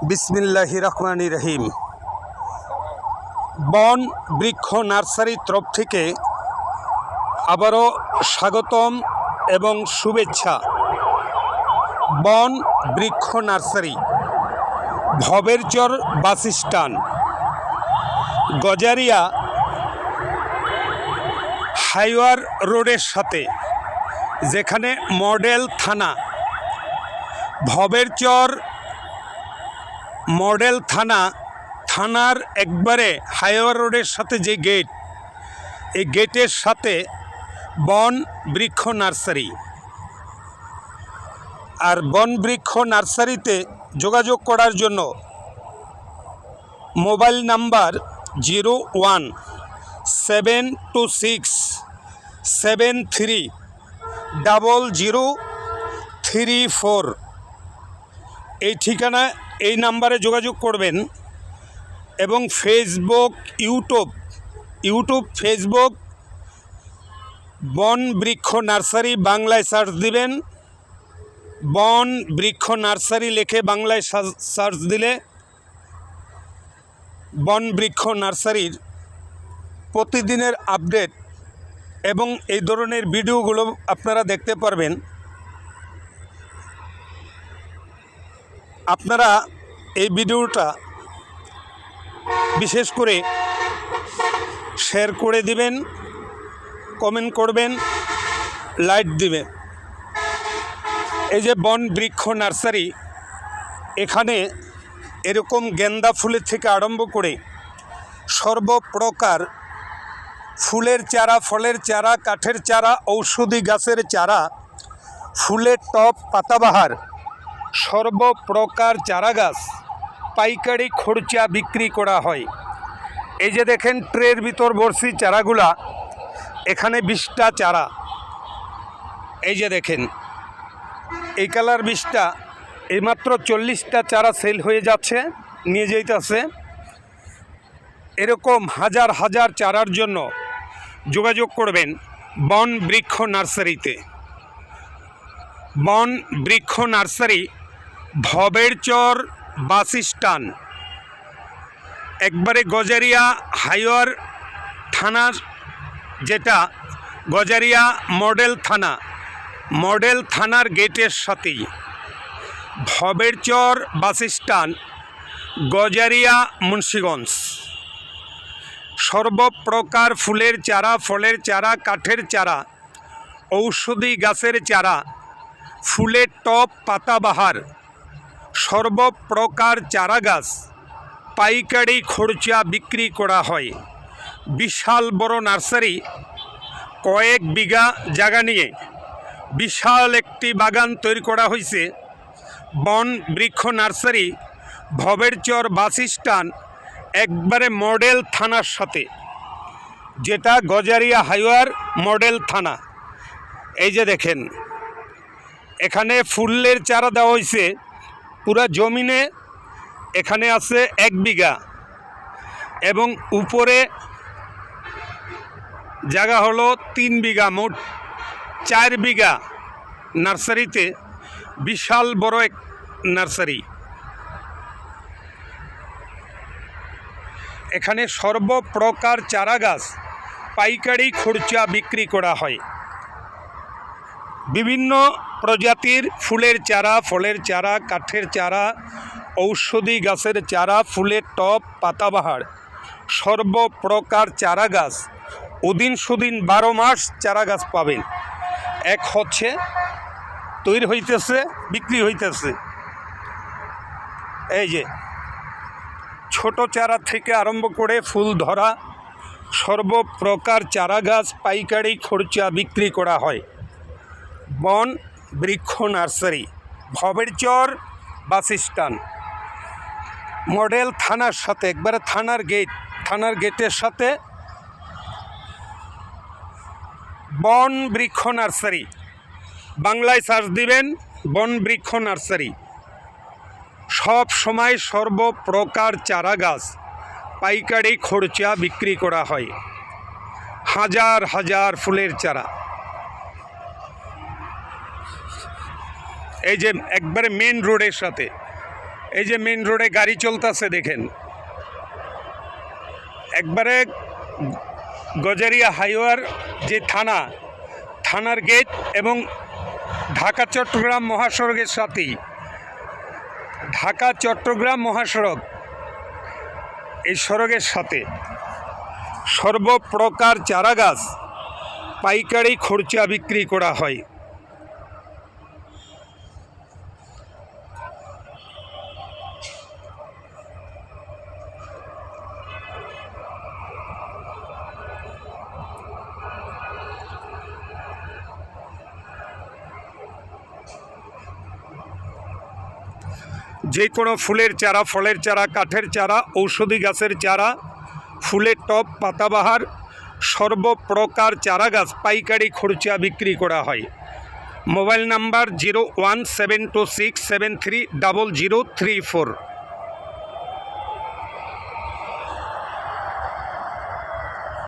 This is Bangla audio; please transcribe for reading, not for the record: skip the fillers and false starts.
বিসমিল্লাহির রহমানির রহিম। বন বৃক্ষ নার্সারির তরফ থেকে আবারও স্বাগতম এবং শুভেচ্ছা। বন বৃক্ষ nursery, Bhaberchar bus stand, Gazaria হাইওয়ার রোডের সাথে, যেখানে মডেল থানা, ভবেরচর মডেল থানার একবারে হাইওয়ার রোডের সাথে যে গেট, এই গেটের সাথে বন বৃক্ষ নার্সারি। আর বন বৃক্ষ নার্সারিতে যোগাযোগ করার জন্য মোবাইল নাম্বার 017267300034। এই ঠিকানা, এই নাম্বারে যোগাযোগ করবেন। এবং ইউটিউব ফেসবুক বন বৃক্ষ নার্সারি বাংলায় সার্চ দিবেন। বন বৃক্ষ নার্সারি লিখে বাংলায় সার্চ দিলে বন বৃক্ষ নার্সারির প্রতিদিনের আপডেট এবং এই ধরনের ভিডিওগুলো আপনারা দেখতে পারবেন। আপনারা এই ভিডিওটা বিশেষ করে শেয়ার করে দিবেন, কমেন্ট করবেন, লাইক দিবেন। এই যে বন বৃক্ষ নার্সারি, এখানে এরকম গেন্দা ফুলের থেকে আরম্ভ করে সর্বপ্রকার ফুলের চারা, ফলের চারা, কাঠের চারা, ঔষধি গাছের চারা, ফুলের টব, পাতাবাহার, সর্বপ্রকার চারা গাছ পাইকারি খরচা বিক্রি করা হয়। এই যে দেখেন ট্রের ভিতর বর্ষি চারাগুলা, এখানে 20টা চারা। এই যে দেখেন এই কালার 20টা, এইমাত্র 40টা চারা সেল হয়ে যাচ্ছে, নিয়ে যাইতেছে। এরকম হাজার হাজার চারার জন্য যোগাযোগ করবেন বন বৃক্ষ নার্সারিতে। বন বৃক্ষ নার্সারি, ভবেরচর বাস স্ট্যান্ড, একবারে গজারিয়া হাইওয়ার থানার, যেটা গজারিয়া মডেল থানার গেটের সাথেই। Bhaberchar bus stand, Gazaria, Munshiganj. সর্বপ্রকার ফুলের চারা, ফলের চারা, কাঠের চারা, ঔষধি গাছের চারা, ফুলের টব, পাতাবাহার, সর্বপ্রকার চারা গাছ পাইকারি খরচা বিক্রি করা হয়। বিশাল বড় নার্সারি, কয়েক বিঘা জায়গা নিয়ে বিশাল একটি বাগান তৈরি করা হয়েছে। বন বৃক্ষ নার্সারি, ভবেরচর বাস স্ট্যান্ড, একবারে মডেল থানার সাথে, যেটা গজারিয়া হাইওয়ার মডেল থানা। এই যে দেখেন এখানে ফুলের চারা দেওয়া হয়েছে পুরা জমিনে। এখানে আছে 1 বিঘা এবং উপরে জায়গা হলো 3 বিঘা, মোট 4 বিঘা নার্সারিতে। বিশাল বড় এক নার্সারি। এখানে সর্বপ্রকার চারা গাছ পাইকারি খরচা বিক্রি করা হয়। বিভিন্ন প্রজাতির ফুলের চারা, ফলের চারা, কাঠের চারা, ঔষধি গাছের চারা, ফুলের টব, পাতাবাহার, সর্বপ্রকার চারা গাছ ওদিন সুদিন 12 মাস চারা গাছ পাবেন। এক হচ্ছে তৈরি হইতেছে, বিক্রি হইতেছে। এই যে ছোট চারা থেকে আরম্ভ করে ফুল ধরা সর্বপ্রকার চারা গাছ পাইকারি খরচা বিক্রি করা হয়। বন বৃক্ষ nursery, Bhaberchar bus stand, model থানার সাথে, একবারে থানার গেটের সাথে বন বৃক্ষ নার্সারি। বাংলায় সার্চ দিবেন বন বৃক্ষ নার্সারি। সব সময় সর্বপ্রকার চারা গাছ পাইকারি খরচা বিক্রি করা হয়। হাজার হাজার ফুলের চারা। এই যে একবারে মেন রোডের সাথে, এই যে মেন রোডে গাড়ি চলতেছে দেখেন, একবারে গজারিয়া হাইওয়ার যে থানার গেট এবং ঢাকা চট্টগ্রাম মহাসড়কের সাথেই, ঢাকা চট্টগ্রাম মহাসড়ক, এই সড়কের সাথে সর্বপ্রকার চারাগাছ পাইকারি খরচা বিক্রি করা হয়। যে কোনো ফুলের চারা, ফলের চারা, কাঠের চারা, ঔষধি গাছের চারা, ফুলের টব, পাতাবাহার, সর্বপ্রকার চারা গাছ পাইকারি খরচা বিক্রি করা হয়। Mobile number 017267300034।